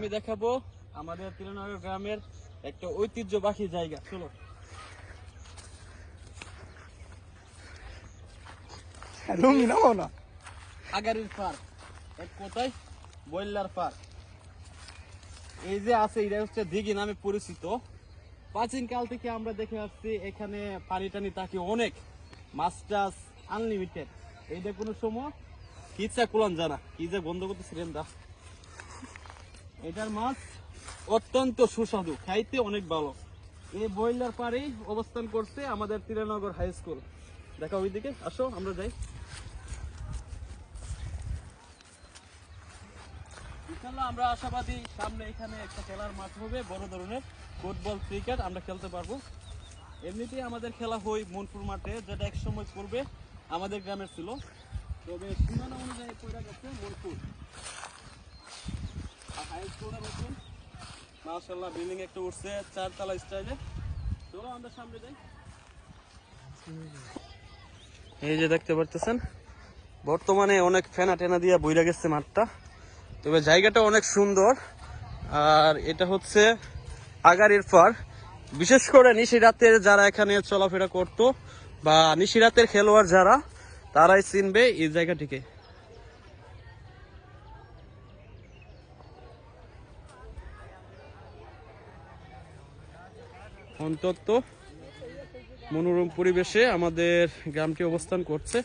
আমি দেখাবো আমাদের তিলানগর গ্রামের একটা ঐতিহ্যবাহী জায়গা। চলো। আগারীর পার্ক, এক কথায় বইল্লার পার্ক। এই যে আছে এটা হচ্ছে দিঘি নামে পরিচিত। প্রাচীন কাল থেকে আমরা দেখে আসছি এখানে পানি টানি থাকে অনেক, মাছ টাছ আনলিমিটেড। এইটা কোনো সময় কিচ্ছা কুলান জানা, কি যে গন্ধ করতেছিলেন দা। এটার মাছ অত্যন্ত সুস্বাদু, খাইতে অনেক ভালো। এই বইলার পাড়েই অবস্থান করছে আমাদের তিলানগর হাই স্কুল। দেখা ওইদিকে, আসো আমরা যাই। ইনশাআল্লাহ আমরা আশাবাদী সামনে এখানে একটা খেলার মাঠ হবে, বড় ধরনের ফুটবল ক্রিকেট আমরা খেলতে পারবো। এমনিতেই আমাদের খেলা হয় মনপুর মাঠে, যেটা এক সময় পূর্বে আমাদের গ্রামের ছিল, তবে সীমানা অনুযায়ী পড়ে গেছে মনপুর। আর হাই স্কুলটা নতুন, মাশাআল্লাহ বিল্ডিং একটা উঠছে 4 তলা স্টাইলে। চলো আমরা সামনে যাই। এই যে দেখতে পারতেছেন বর্তমানে অনেক ফেনা টেনা দিয়ে বইরা গেছে মাঠটা, তবে জায়গাটা অনেক সুন্দর। আর এটা হচ্ছে আগারীর পাড়। বিশেষ করে নিশিরাতের যারা এখানে চলাফেরা করত বা নিশিরাতের খেলোয়াড় যারা, তারাই চিনবে এই জায়গাটিকে। অন্তত মনোরম পরিবেশে আমাদের গ্রামটি অবস্থান করছে।